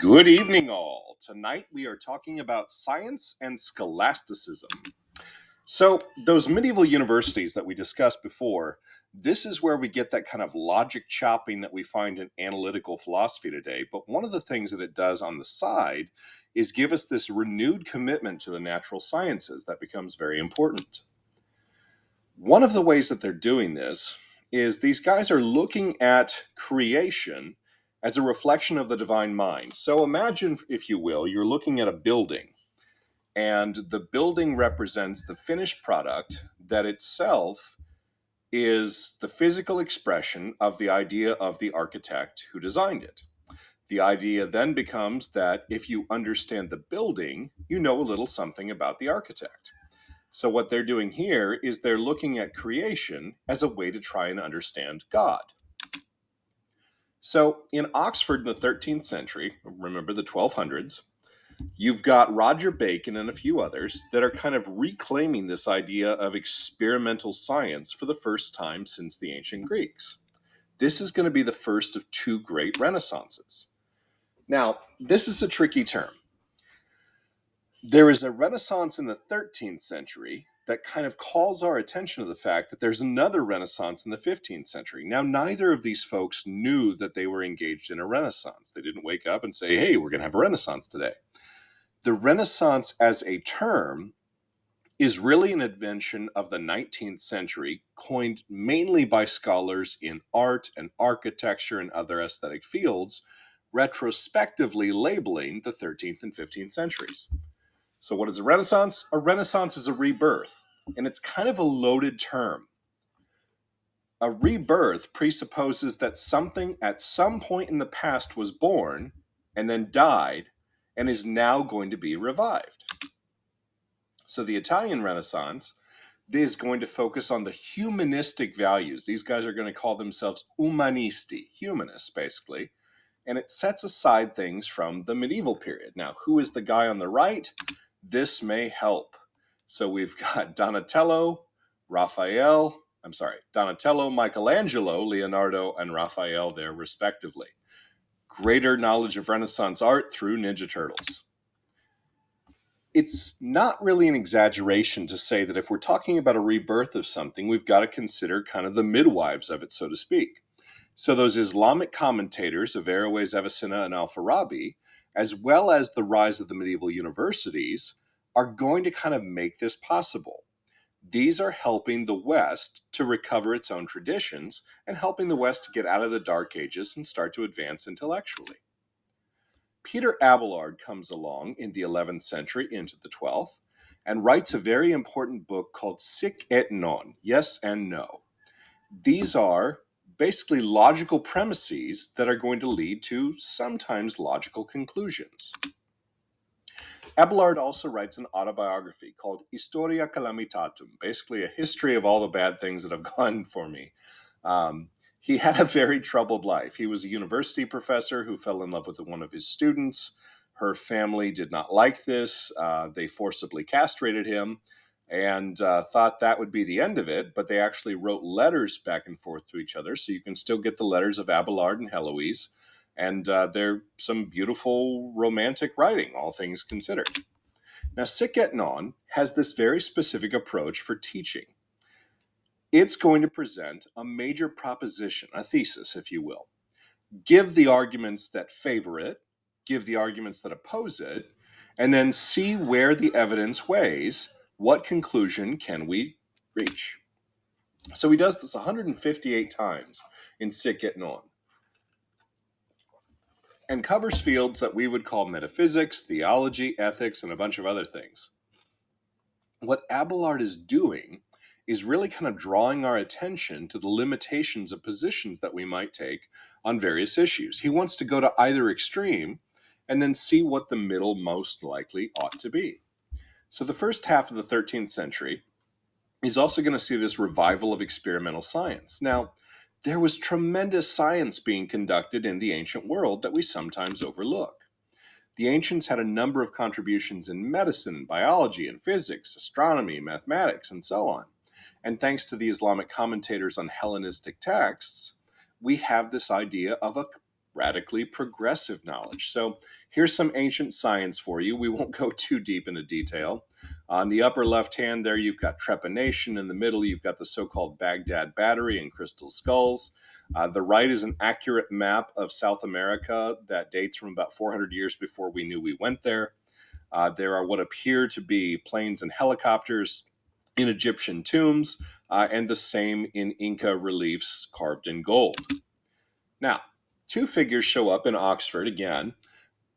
Good evening, all. Tonight we are talking about science and scholasticism. So, those medieval universities that we discussed before, this is where we get that kind of logic chopping that we find in analytical philosophy today. But one of the things that it does on the side is give us this renewed commitment to the natural sciences that becomes very important. One of the ways that they're doing this is these guys are looking at creation as a reflection of the divine mind. So imagine, if you will, you're looking at a building, and the building represents the finished product that itself is the physical expression of the idea of the architect who designed it. The idea then becomes that if you understand the building, you know a little something about the architect. So what they're doing here is they're looking at creation as a way to try and understand God. So in Oxford in the 13th century, remember the 1200s, you've got Roger Bacon and a few others that are kind of reclaiming this idea of experimental science for the first time since the ancient Greeks. This is going to be the first of two great renaissances. Now, this is a tricky term. There is a renaissance in the 13th century that kind of calls our attention to the fact that there's another renaissance in the 15th century. Now, neither of these folks knew that they were engaged in a renaissance. They didn't wake up and say, hey, we're going to have a renaissance today. The Renaissance as a term is really an invention of the 19th century, coined mainly by scholars in art and architecture and other aesthetic fields, retrospectively labeling the 13th and 15th centuries. So what is a Renaissance? A Renaissance is a rebirth, and it's kind of a loaded term. A rebirth presupposes that something at some point in the past was born and then died and is now going to be revived. So the Italian Renaissance is going to focus on the humanistic values. These guys are going to call themselves umanisti, humanists, basically. And it sets aside things from the medieval period. Now, who is the guy on the right? This may help. So we've got Donatello, Michelangelo, Leonardo, and Raphael there, respectively. Greater knowledge of Renaissance art through Ninja Turtles. It's not really an exaggeration to say that if we're talking about a rebirth of something, we've got to consider kind of the midwives of it, so to speak. So those Islamic commentators, Averroes, Avicenna, and Al-Farabi, as well as the rise of the medieval universities, are going to kind of make this possible. These are helping the West to recover its own traditions and helping the West to get out of the Dark Ages and start to advance intellectually. Peter Abelard comes along in the 11th century into the 12th and writes a very important book called Sic et Non, Yes and No. These are basically logical premises that are going to lead to sometimes logical conclusions. Abelard also writes an autobiography called Historia Calamitatum, basically a history of all the bad things that have gone for me. He had a very troubled life. He was a university professor who fell in love with one of his students. Her family did not like this. They forcibly castrated him and thought that would be the end of it, but they actually wrote letters back and forth to each other, so you can still get the letters of Abelard and Heloise, and they're some beautiful romantic writing, all things considered. Now, Sic et Non has this very specific approach for teaching. It's going to present a major proposition, a thesis, if you will. Give the arguments that favor it, give the arguments that oppose it, and then see where the evidence weighs. What conclusion can we reach? So he does this 158 times in Sic et Non, and covers fields that we would call metaphysics, theology, ethics, and a bunch of other things. What Abelard is doing is really kind of drawing our attention to the limitations of positions that we might take on various issues. He wants to go to either extreme and then see what the middle most likely ought to be. So the first half of the 13th century is also going to see this revival of experimental science. Now, there was tremendous science being conducted in the ancient world that we sometimes overlook. The ancients had a number of contributions in medicine, biology, and physics, astronomy, mathematics, and so on. And thanks to the Islamic commentators on Hellenistic texts, we have this idea of a radically progressive knowledge. So here's some ancient science for you. We won't go too deep into detail. On the upper left hand there, you've got trepanation. In the middle, you've got the so-called Baghdad Battery and crystal skulls. The right is an accurate map of South America that dates from about 400 years before we knew we went there. There are what appear to be planes and helicopters in Egyptian tombs, and the same in Inca reliefs carved in gold. Now, two figures show up in Oxford again,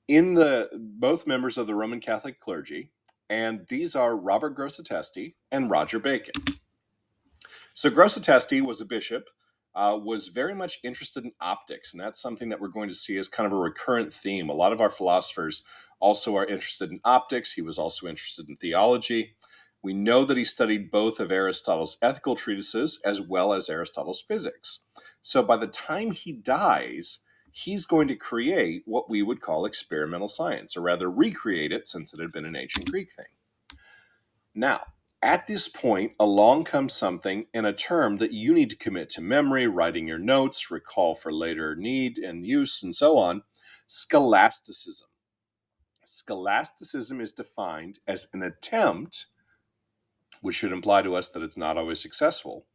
in the both members of the Roman Catholic clergy, and these are Robert Grosseteste and Roger Bacon. So Grosseteste was a bishop, was very much interested in optics, and that's something that we're going to see as kind of a recurrent theme. A lot of our philosophers also are interested in optics. He was also interested in theology. We know that he studied both of Aristotle's ethical treatises as well as Aristotle's physics. So by the time he dies, he's going to create what we would call experimental science, or rather recreate it since it had been an ancient Greek thing. Now, at this point, along comes something and a term that you need to commit to memory, writing your notes, recall for later need and use, and so on: scholasticism. Scholasticism is defined as an attempt, which should imply to us that it's not always successful,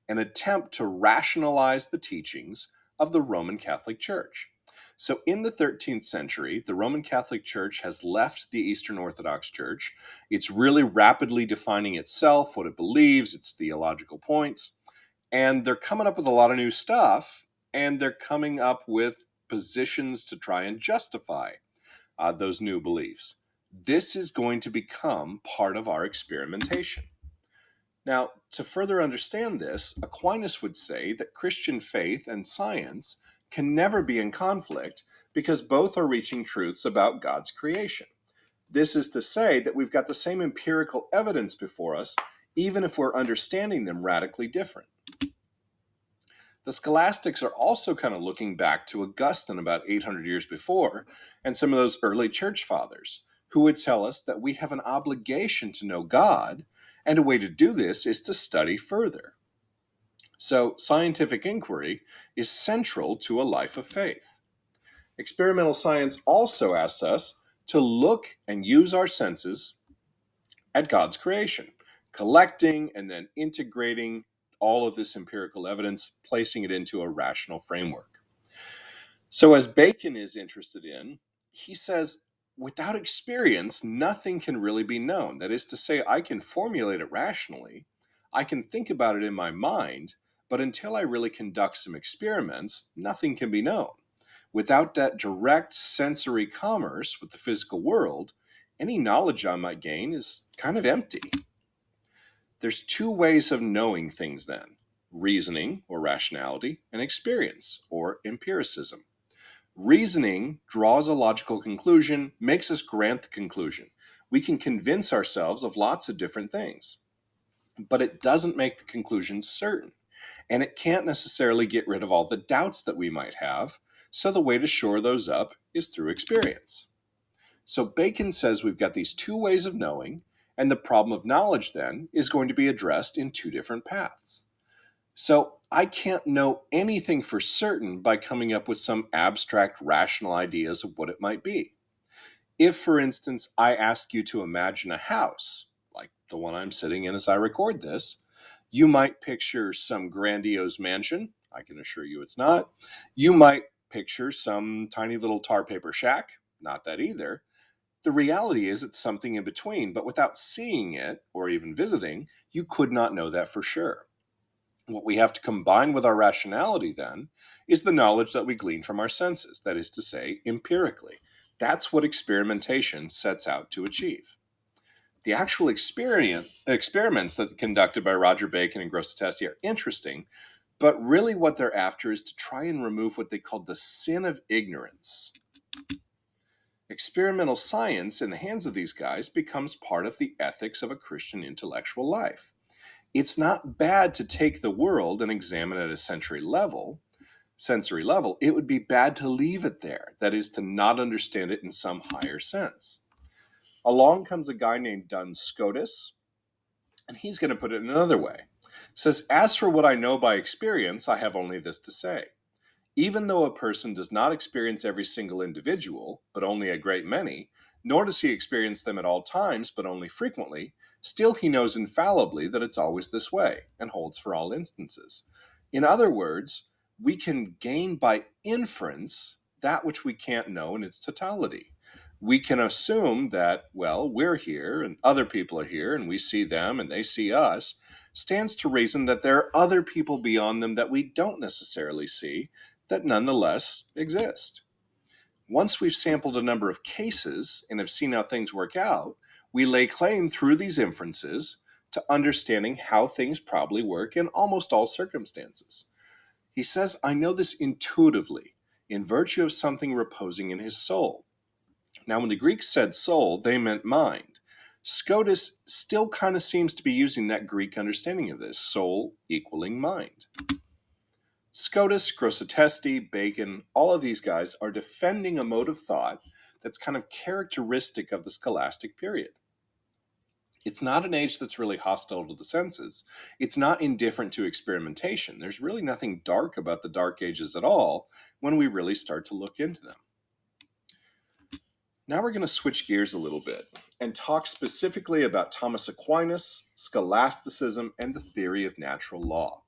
an attempt to rationalize the teachings of the Roman Catholic Church. So in the 13th century, the Roman Catholic Church has left the Eastern Orthodox Church. It's really rapidly defining itself, what it believes, its theological points, and they're coming up with a lot of new stuff, and they're coming up with positions to try and justify those new beliefs. This is going to become part of our experimentation. Now, to further understand this, Aquinas would say that Christian faith and science can never be in conflict because both are reaching truths about God's creation. This is to say that we've got the same empirical evidence before us, even if we're understanding them radically different. The scholastics are also kind of looking back to Augustine about 800 years before, and some of those early church fathers, who would tell us that we have an obligation to know God, and a way to do this is to study further. So, scientific inquiry is central to a life of faith. Experimental science also asks us to look and use our senses at God's creation, collecting and then integrating all of this empirical evidence, placing it into a rational framework. So, as Bacon is interested in, he says, without experience, nothing can really be known. That is to say, I can formulate it rationally, I can think about it in my mind, but until I really conduct some experiments, nothing can be known. Without that direct sensory commerce with the physical world, any knowledge I might gain is kind of empty. There's two ways of knowing things then: reasoning, or rationality, and experience, or empiricism. Reasoning draws a logical conclusion, makes us grant the conclusion. We can convince ourselves of lots of different things, but it doesn't make the conclusion certain, and it can't necessarily get rid of all the doubts that we might have, so the way to shore those up is through experience. So Bacon says we've got these two ways of knowing, and the problem of knowledge then is going to be addressed in two different paths. So I can't know anything for certain by coming up with some abstract rational ideas of what it might be. If, for instance, I ask you to imagine a house, like the one I'm sitting in as I record this, you might picture some grandiose mansion. I can assure you it's not. You might picture some tiny little tar paper shack. Not that either. The reality is it's something in between, but without seeing it or even visiting, you could not know that for sure. What we have to combine with our rationality, then, is the knowledge that we glean from our senses, that is to say, empirically. That's what experimentation sets out to achieve. The actual experiments that are conducted by Roger Bacon and Grosseteste are interesting, but really what they're after is to try and remove what they call the sin of ignorance. Experimental science, in the hands of these guys, becomes part of the ethics of a Christian intellectual life. It's not bad to take the world and examine it at a sensory level. It would be bad to leave it there, that is, to not understand it in some higher sense. Along comes a guy named Duns Scotus, and he's going to put it in another way. Says, as for what I know by experience, I have only this to say. Even though a person does not experience every single individual, but only a great many, nor does he experience them at all times, but only frequently, still he knows infallibly that it's always this way, and holds for all instances. In other words, we can gain by inference that which we can't know in its totality. We can assume that, well, we're here and other people are here and we see them and they see us, stands to reason that there are other people beyond them that we don't necessarily see that nonetheless exist. Once we've sampled a number of cases and have seen how things work out, we lay claim through these inferences to understanding how things probably work in almost all circumstances. He says, I know this intuitively, in virtue of something reposing in his soul. Now, when the Greeks said soul, they meant mind. Scotus still kind of seems to be using that Greek understanding of this, soul equaling mind. Scotus, Grosseteste, Bacon, all of these guys are defending a mode of thought that's kind of characteristic of the scholastic period. It's not an age that's really hostile to the senses. It's not indifferent to experimentation. There's really nothing dark about the Dark Ages at all when we really start to look into them. Now we're going to switch gears a little bit and talk specifically about Thomas Aquinas, scholasticism, and the theory of natural law.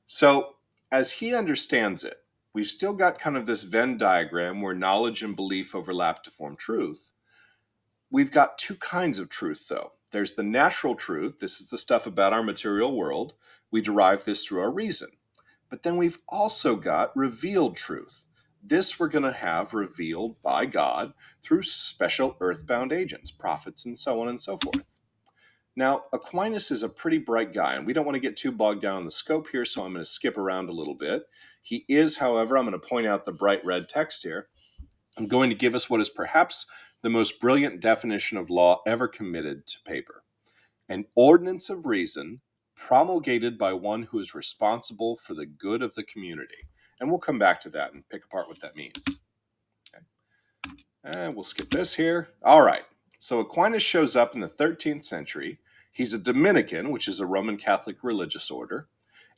So, as he understands it, we've still got kind of this Venn diagram where knowledge and belief overlap to form truth. We've got two kinds of truth, though. There's the natural truth. This is the stuff about our material world. We derive this through our reason. But then we've also got revealed truth. This we're going to have revealed by God through special earthbound agents, prophets, and so on and so forth. Now, Aquinas is a pretty bright guy, and we don't want to get too bogged down in the scope here, so I'm going to skip around a little bit. He is, however, I'm going to point out the bright red text here. I'm going to give us what is perhaps the most brilliant definition of law ever committed to paper. An ordinance of reason promulgated by one who is responsible for the good of the community. And we'll come back to that and pick apart what that means. Okay. And we'll skip this here. All right. So Aquinas shows up in the 13th century. He's a Dominican, which is a Roman Catholic religious order.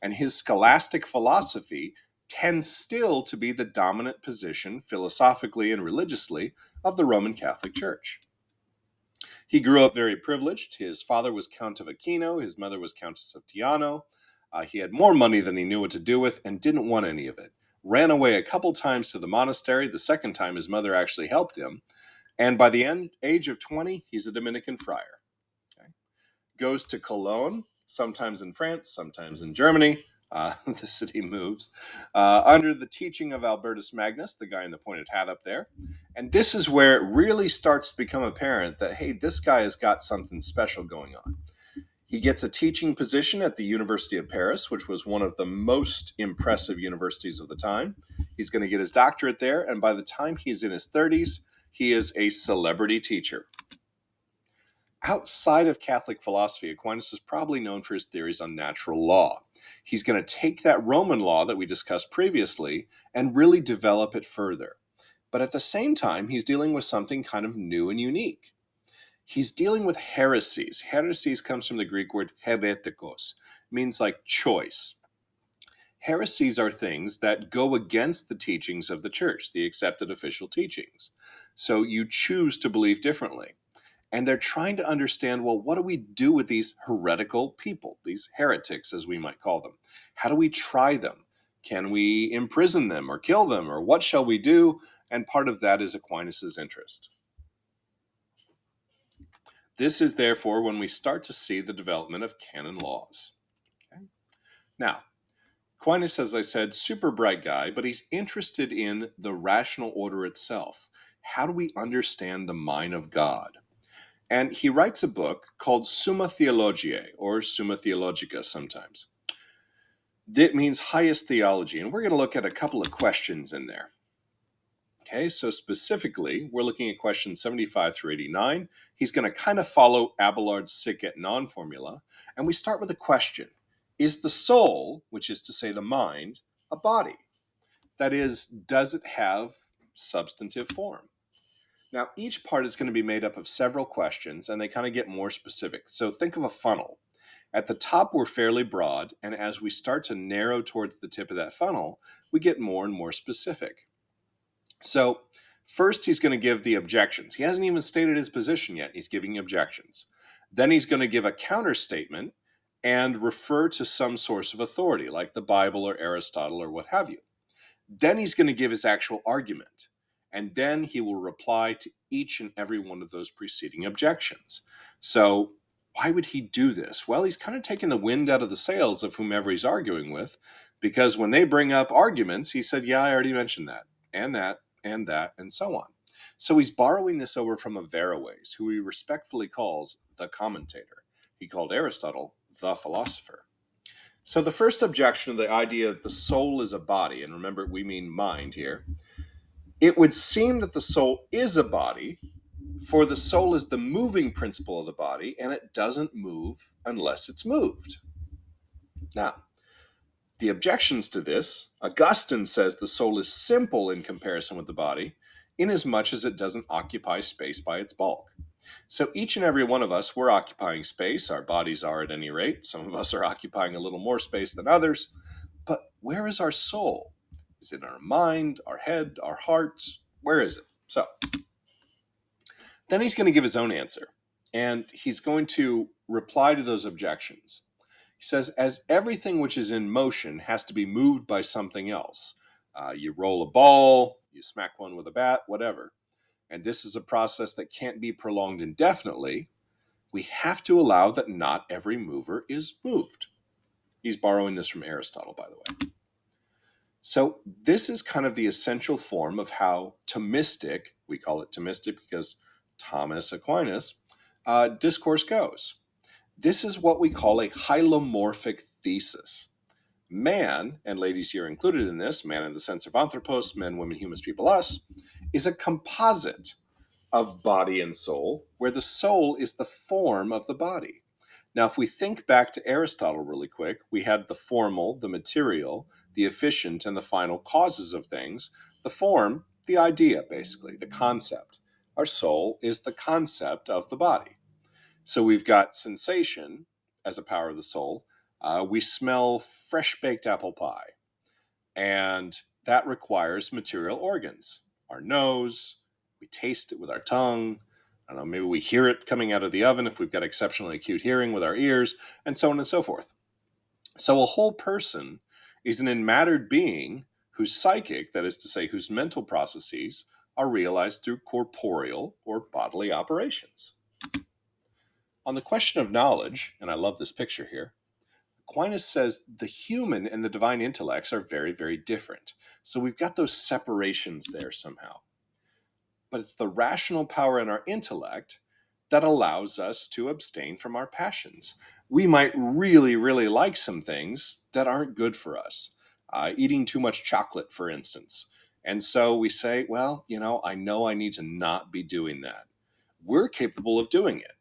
And his scholastic philosophy tends still to be the dominant position, philosophically and religiously, of the Roman Catholic Church. He grew up very privileged. His father was Count of Aquino. His mother was Countess of Tiano. He had more money than he knew what to do with and didn't want any of it. Ran away a couple times to the monastery. The second time, his mother actually helped him. And by the age of 20, he's a Dominican friar. Okay. Goes to Cologne, sometimes in France, sometimes in Germany. The city moves. Under the teaching of Albertus Magnus, the guy in the pointed hat up there. And this is where it really starts to become apparent that, hey, this guy has got something special going on. He gets a teaching position at the University of Paris, which was one of the most impressive universities of the time. He's going to get his doctorate there, and by the time he's in his 30s, he is a celebrity teacher. Outside of Catholic philosophy, Aquinas is probably known for his theories on natural law. He's going to take that Roman law that we discussed previously and really develop it further. But at the same time, he's dealing with something kind of new and unique. He's dealing with heresies. Heresies comes from the Greek word heretikos, means like choice. Heresies are things that go against the teachings of the church, the accepted official teachings. So you choose to believe differently. And they're trying to understand, well, what do we do with these heretical people, these heretics, as we might call them? How do we try them? Can we imprison them or kill them, or what shall we do? And part of that is Aquinas' interest. This is therefore when we start to see the development of canon laws. Okay? Now, Aquinas, as I said, super bright guy, but he's interested in the rational order itself. How do we understand the mind of God? And he writes a book called Summa Theologiae, or Summa Theologica sometimes. That means highest theology, and we're going to look at a couple of questions in there. Okay, so specifically, we're looking at questions 75 through 89. He's going to kind of follow Abelard's sic et non formula, and we start with a question. Is the soul, which is to say the mind, a body? That is, does it have substantive form? Now, each part is going to be made up of several questions, and they kind of get more specific. So think of a funnel. At the top, we're fairly broad, and as we start to narrow towards the tip of that funnel, we get more and more specific. So, first, he's going to give the objections. He hasn't even stated his position yet. He's giving objections. Then he's going to give a counter statement and refer to some source of authority, like the Bible or Aristotle or what have you. Then he's going to give his actual argument. And then he will reply to each and every one of those preceding objections. So, why would he do this? Well, he's kind of taking the wind out of the sails of whomever he's arguing with, because when they bring up arguments, he said, yeah, I already mentioned that, and that, and that, and so on. So he's borrowing this over from Averroes, who he respectfully calls the commentator. He called Aristotle the philosopher. So the first objection to the idea that the soul is a body, and remember, we mean mind here, it would seem that the soul is a body, for the soul is the moving principle of the body, and it doesn't move unless it's moved. Now, the objections to this, Augustine says the soul is simple in comparison with the body, inasmuch as it doesn't occupy space by its bulk. So each and every one of us, we're occupying space. Our bodies are at any rate. Some of us are occupying a little more space than others. But where is our soul? Is it in our mind, our head, our heart? Where is it? So then he's going to give his own answer. And he's going to reply to those objections. He says, as everything which is in motion has to be moved by something else. You roll a ball, you smack one with a bat, whatever. And this is a process that can't be prolonged indefinitely. We have to allow that not every mover is moved. He's borrowing this from Aristotle, by the way. So this is kind of the essential form of how Thomistic, we call it Thomistic because Thomas Aquinas, discourse goes. This is what we call a hylomorphic thesis. Man, and ladies, you're included in this, man in the sense of anthropos, men, women, humans, people, us, is a composite of body and soul, where the soul is the form of the body. Now, if we think back to Aristotle really quick, we had the formal, the material, the efficient, and the final causes of things. The form, the idea, basically, the concept. Our soul is the concept of the body. So we've got sensation as a power of the soul. We smell fresh baked apple pie, and that requires material organs. Our nose, we taste it with our tongue. I don't know, maybe we hear it coming out of the oven if we've got exceptionally acute hearing with our ears, and so on and so forth. So a whole person is an enmattered being whose psychic, that is to say, whose mental processes, are realized through corporeal or bodily operations. On the question of knowledge, and I love this picture here, Aquinas says the human and the divine intellects are very, very different. So we've got those separations there somehow. But it's the rational power in our intellect that allows us to abstain from our passions. We might really, really like some things that aren't good for us. Eating too much chocolate, for instance. And so we say, well, I know I need to not be doing that. We're capable of doing it.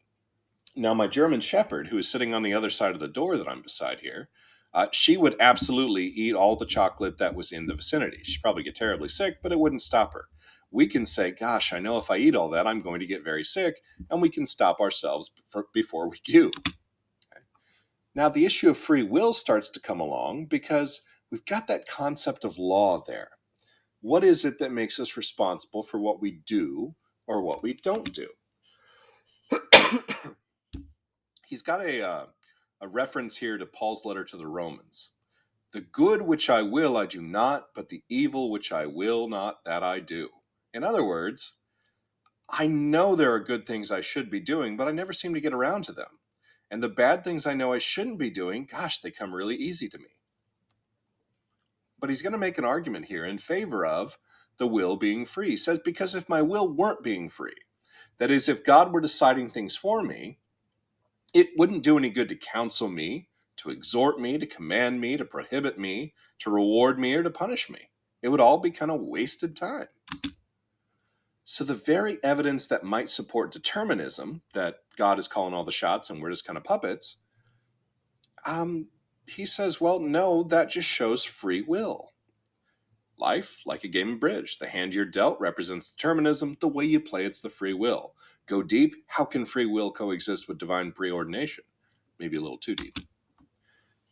Now, my German Shepherd, who is sitting on the other side of the door that I'm beside here, she would absolutely eat all the chocolate that was in the vicinity. She'd probably get terribly sick, but it wouldn't stop her. We can say, gosh, I know if I eat all that, I'm going to get very sick, and we can stop ourselves before we do. Okay. Now, the issue of free will starts to come along because we've got that concept of law there. What is it that makes us responsible for what we do or what we don't do? He's got a reference here to Paul's letter to the Romans. The good which I will, I do not, but the evil which I will not, that I do. In other words, I know there are good things I should be doing, but I never seem to get around to them. And the bad things I know I shouldn't be doing, gosh, they come really easy to me. But he's going to make an argument here in favor of the will being free. He says, because if my will weren't being free, that is, if God were deciding things for me, it wouldn't do any good to counsel me, to exhort me, to command me, to prohibit me, to reward me, or to punish me. It would all be kind of wasted time. So the very evidence that might support determinism, that God is calling all the shots and we're just kind of puppets, he says, well, no, that just shows free will. Life, like a game of bridge. The hand you're dealt represents determinism. The way you play, it's the free will. Go deep, how can free will coexist with divine preordination? maybe a little too deep.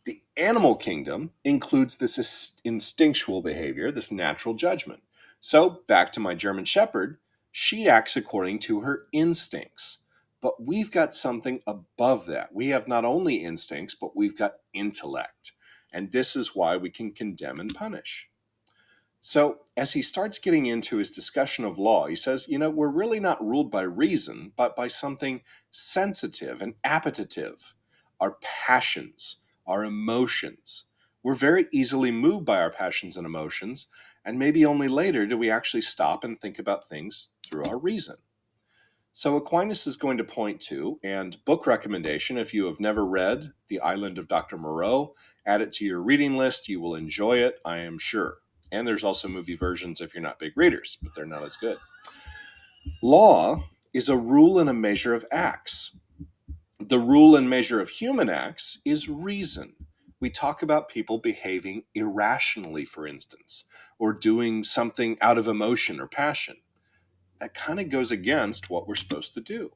The animal kingdom includes this instinctual behavior, this natural judgment. So, back to my German Shepherd, she acts according to her instincts. But we've got something above that. We have not only instincts, but we've got intellect. And this is why we can condemn and punish. So, as he starts getting into his discussion of law, he says, we're really not ruled by reason, but by something sensitive and appetitive, our passions, our emotions. We're very easily moved by our passions and emotions, and maybe only later do we actually stop and think about things through our reason. So Aquinas is going to point to, and book recommendation, if you have never read The Island of Dr. Moreau, add it to your reading list. You will enjoy it, I am sure. And there's also movie versions if you're not big readers, but they're not as good. Law is a rule and a measure of acts. The rule and measure of human acts is reason. We talk about people behaving irrationally, for instance, or doing something out of emotion or passion. That kind of goes against what we're supposed to do.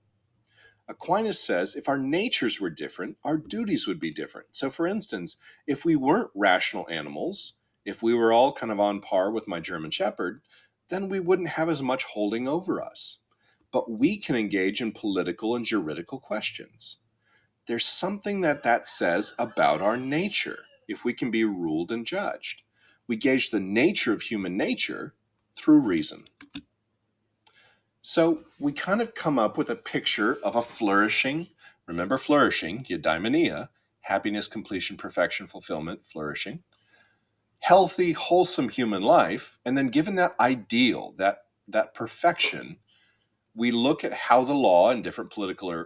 Aquinas says if our natures were different, our duties would be different. So, for instance, if we weren't rational animals, if we were all kind of on par with my German Shepherd, then we wouldn't have as much holding over us. But we can engage in political and juridical questions. There's something that says about our nature if we can be ruled and judged. We gauge the nature of human nature through reason. So we kind of come up with a picture of a flourishing, remember flourishing, eudaimonia, happiness, completion, perfection, fulfillment, flourishing, healthy, wholesome human life. And then given that ideal, that perfection, we look at how the law and different political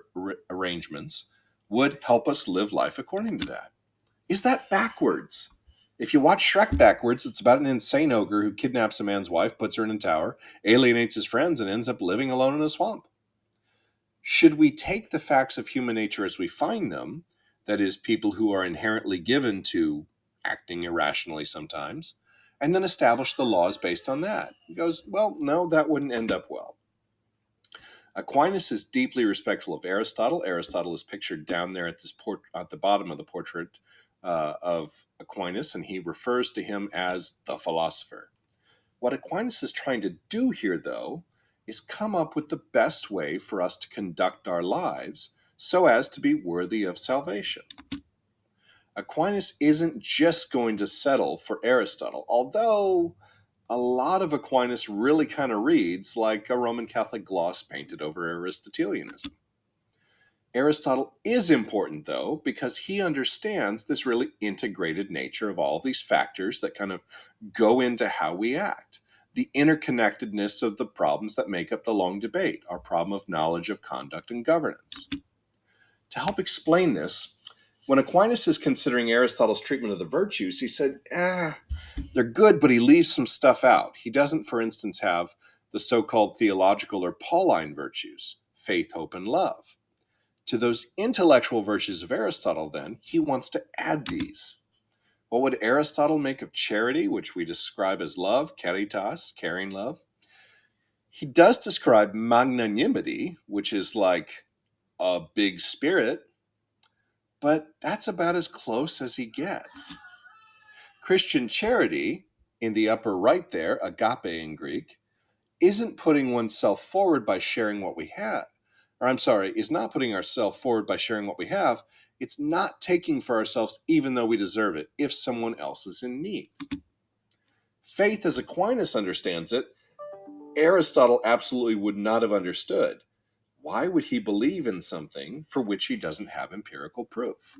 arrangements would help us live life according to that. Is that backwards? If you watch Shrek backwards, it's about an insane ogre who kidnaps a man's wife, puts her in a tower, alienates his friends, and ends up living alone in a swamp. Should we take the facts of human nature as we find them, that is, people who are inherently given to acting irrationally sometimes, and then establish the laws based on that? He goes, well, no, that wouldn't end up well. Aquinas is deeply respectful of Aristotle. Aristotle is pictured down there at at the bottom of the portrait of Aquinas, and he refers to him as the philosopher. What Aquinas is trying to do here, though, is come up with the best way for us to conduct our lives so as to be worthy of salvation. Aquinas isn't just going to settle for Aristotle, although a lot of Aquinas really kind of reads like a Roman Catholic gloss painted over Aristotelianism. Aristotle is important, though, because he understands this really integrated nature of all these factors that kind of go into how we act. The interconnectedness of the problems that make up the long debate, our problem of knowledge of conduct and governance. To help explain this, when Aquinas is considering Aristotle's treatment of the virtues, he said, they're good, but he leaves some stuff out. He doesn't, for instance, have the so-called theological or Pauline virtues, faith, hope, and love. To those intellectual virtues of Aristotle, then, he wants to add these. What would Aristotle make of charity, which we describe as love, caritas, caring love? He does describe magnanimity, which is like a big spirit, but that's about as close as he gets. Christian charity, in the upper right there, agape in Greek, isn't putting oneself forward by sharing what we have. Is not putting ourselves forward by sharing what we have. It's not taking for ourselves even though we deserve it if someone else is in need. Faith, as Aquinas understands it, Aristotle absolutely would not have understood. Why would he believe in something for which he doesn't have empirical proof?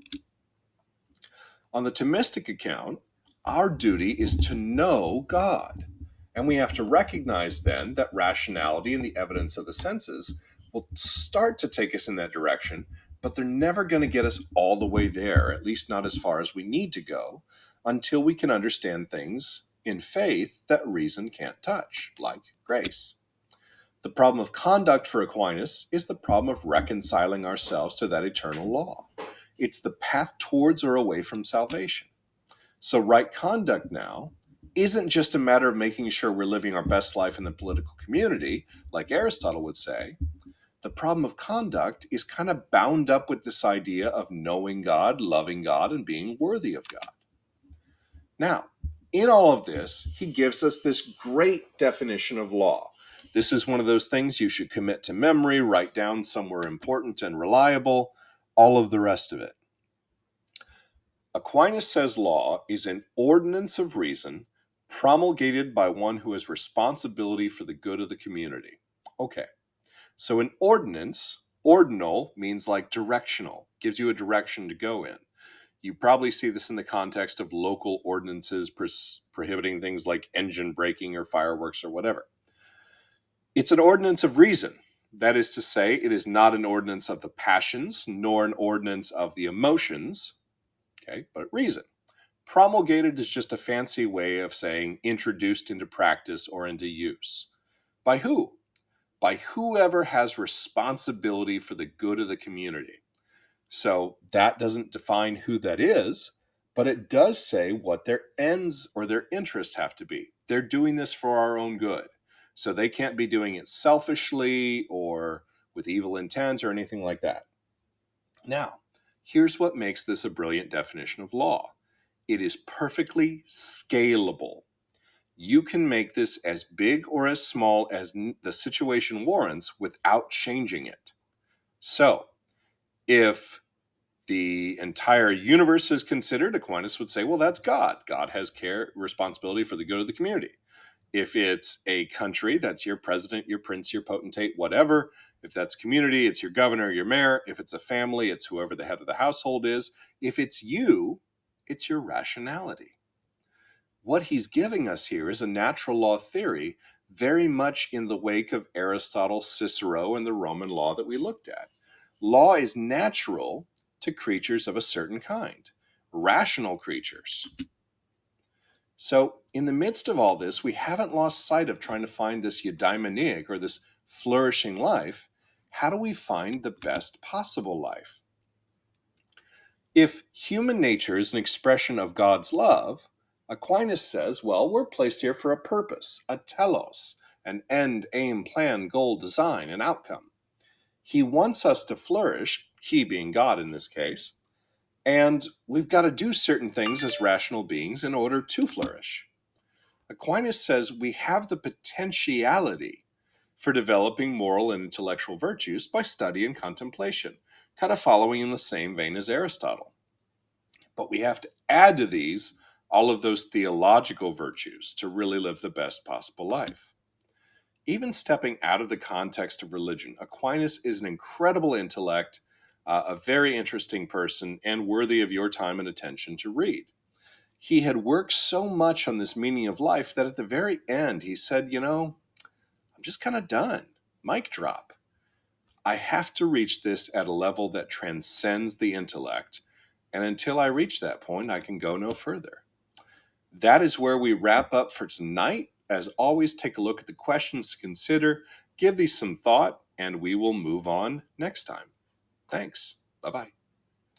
On the Thomistic account, our duty is to know God. And we have to recognize then that rationality and the evidence of the senses will start to take us in that direction, but they're never going to get us all the way there, at least not as far as we need to go, until we can understand things in faith that reason can't touch, like grace. The problem of conduct for Aquinas is the problem of reconciling ourselves to that eternal law. It's the path towards or away from salvation. So right conduct now isn't just a matter of making sure we're living our best life in the political community, like Aristotle would say, The problem of conduct is kind of bound up with this idea of knowing God, loving God, and being worthy of God. Now, in all of this, he gives us this great definition of law. This is one of those things you should commit to memory, write down somewhere important and reliable, all of the rest of it. Aquinas says law is an ordinance of reason promulgated by one who has responsibility for the good of the community. Okay, so an ordinance, ordinal means like directional, gives you a direction to go in. You probably see this in the context of local ordinances prohibiting things like engine braking or fireworks or whatever. It's an ordinance of reason. That is to say, it is not an ordinance of the passions, nor an ordinance of the emotions, okay, but reason. Promulgated is just a fancy way of saying introduced into practice or into use. By who? By whoever has responsibility for the good of the community. So that doesn't define who that is, but it does say what their ends or their interests have to be. They're doing this for our own good. So they can't be doing it selfishly or with evil intent or anything like that. Now, here's what makes this a brilliant definition of law. It is perfectly scalable. You can make this as big or as small as the situation warrants without changing it. So, if the entire universe is considered, Aquinas would say, well, that's God. God has care, responsibility for the good of the community. If it's a country, that's your president, your prince, your potentate, whatever. If that's community, it's your governor, your mayor. If it's a family, it's whoever the head of the household is. If it's you, it's your rationality. What he's giving us here is a natural law theory, very much in the wake of Aristotle, Cicero, and the Roman law that we looked at. Law is natural to creatures of a certain kind, rational creatures. So, in the midst of all this, we haven't lost sight of trying to find this eudaimonic, or this flourishing life. How do we find the best possible life? If human nature is an expression of God's love, Aquinas says, well, we're placed here for a purpose, a telos, an end, aim, plan, goal, design, an outcome. He wants us to flourish, he being God in this case, and we've got to do certain things as rational beings in order to flourish. Aquinas says we have the potentiality for developing moral and intellectual virtues by study and contemplation, kind of following in the same vein as Aristotle. But we have to add to these all of those theological virtues to really live the best possible life. Even stepping out of the context of religion, Aquinas is an incredible intellect, a very interesting person, and worthy of your time and attention to read. He had worked so much on this meaning of life that at the very end he said, I'm just kind of done. Mic drop. I have to reach this at a level that transcends the intellect, and until I reach that point, I can go no further. That is where we wrap up for tonight. As always, take a look at the questions to consider, give these some thought, and we will move on next time. Thanks. Bye-bye.